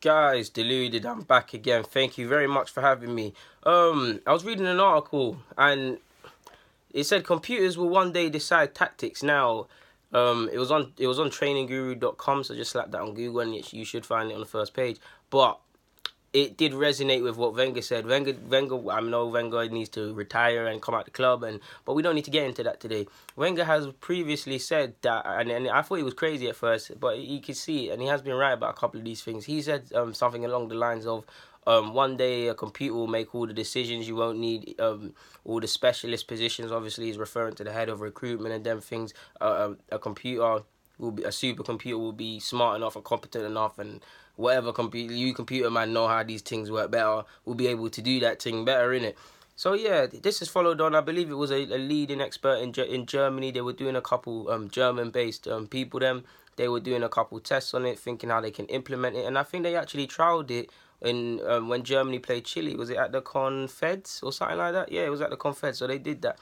Guys, Deluded, I'm back again. Thank you very much for having me. I was reading an article and it said computers will one day decide tactics. Now, it was on trainingguru.com, so just slap that on Google and you should find it on the first page. But it did resonate with what Wenger said. Wenger, I know Wenger needs to retire and come out the club, but we don't need to get into that today. Wenger has previously said that, and I thought he was crazy at first, but you could see it, and he has been right about a couple of these things. He said something along the lines of, one day a computer will make all the decisions. You won't need all the specialist positions. Obviously, he's referring to the head of recruitment and them things. A computer will be a supercomputer will be smart enough and competent enough, and whatever computer man know how these things work better will be able to do that thing better, innit? So yeah, this is followed on. I believe it was a leading expert in Germany. They were doing a couple German-based people. They were doing a couple tests on it, thinking how they can implement it, and I think they actually trialed it in when Germany played Chile. Was it at the Confeds or something like that? Yeah, it was at the Confeds. So they did that.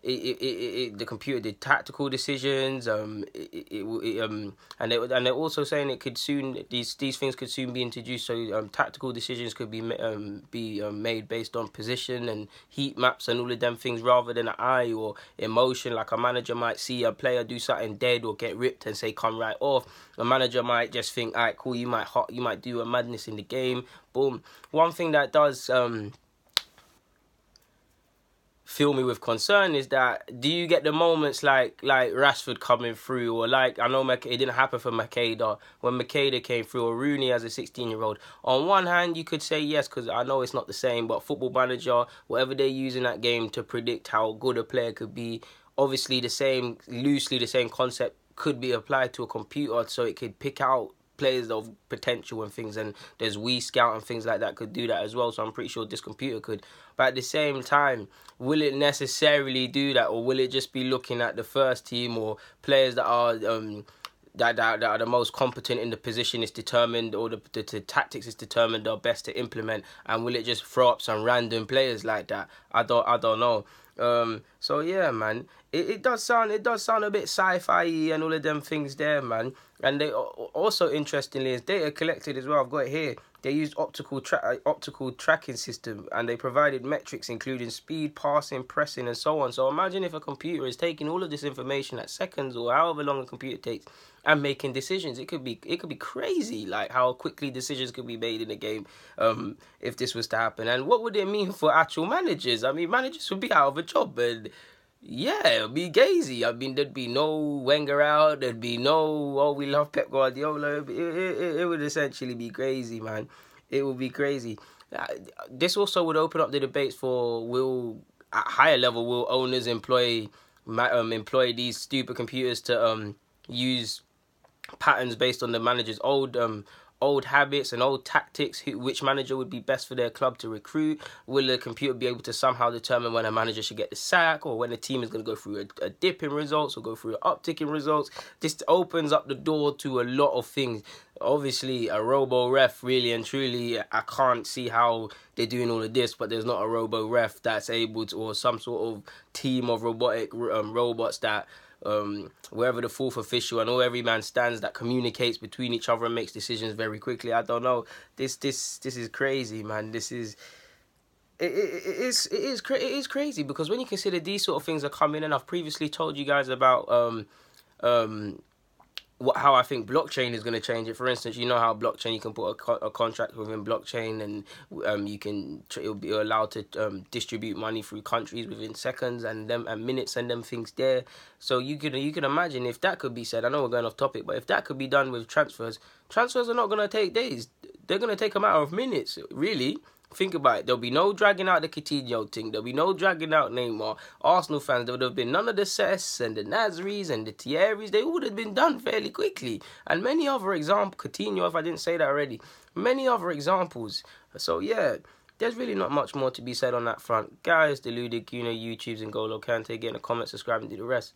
The computer did tactical decisions. And they're also saying it could soon these things could soon be introduced. So tactical decisions could be made based on position and heat maps and all of them things, rather than an eye or emotion. Like a manager might see a player do something dead or get ripped and say come right off. A manager might just think, alright, cool, you might do a madness in the game. Boom. One thing that does fill me with concern is that, do you get the moments like Rashford coming through, or like, I know it didn't happen for Makeda, when Makeda came through, or Rooney as a 16-year-old. On one hand, you could say yes, because I know it's not the same, but Football Manager, whatever they use in that game to predict how good a player could be, obviously loosely the same concept could be applied to a computer, so it could pick out players of potential and things, and there's Wii Scout and things like that could do that as well, so I'm pretty sure this computer could. But at the same time, will it necessarily do that, or will it just be looking at the first team or players that are that are the most competent in the position is determined, or the tactics is determined are best to implement, and will it just throw up some random players like that? I don't know. So yeah, man, it does sound a bit sci-fi and all of them things there, man. And they also, interestingly, is data collected as well. I've got it here. They used optical tracking system, and they provided metrics including speed, passing, pressing, and so on. So imagine if a computer is taking all of this information at seconds or however long a computer takes and making decisions. It could be crazy, like how quickly decisions could be made in a game if this was to happen. And what would it mean for actual managers? I mean, managers would be out of a job, and yeah, it'd be gazy. I mean, there'd be no Wenger out. There'd be no, oh, we love Pep Guardiola. It would essentially be crazy, man. It would be crazy. This also would open up the debates for, at higher level, will owners employ these stupid computers to use patterns based on the manager's old habits and old tactics. Which manager would be best for their club to recruit? Will the computer be able to somehow determine when a manager should get the sack, or when a team is going to go through a dip in results or go through an uptick in results? This opens up the door to a lot of things. Obviously, a robo-ref, really and truly, I can't see how they're doing all of this, but there's not a robo-ref that's able to, or some sort of team of robotic robots that wherever the fourth official and all every man stands, that communicates between each other and makes decisions very quickly. I don't know. This is crazy, man. It is crazy, because when you consider these sort of things are coming, and I've previously told you guys about how I think blockchain is going to change it. For instance, you know how blockchain, you can put a contract within blockchain, and it'll be allowed to distribute money through countries within seconds and minutes and them things there. So you can imagine if that could be said. I know we're going off topic, but if that could be done with transfers are not going to take days. They're going to take a matter of minutes, really. Think about it. There'll be no dragging out the Coutinho thing. There'll be no dragging out Neymar. Arsenal fans, there would have been none of the Cess and the Nasris and the Thierrys. They would have been done fairly quickly. And many other examples. Coutinho, if I didn't say that already. Many other examples. So yeah, there's really not much more to be said on that front. Guys, Deluded, YouTube's and Golo Kante. Get in the comments, subscribe, and do the rest.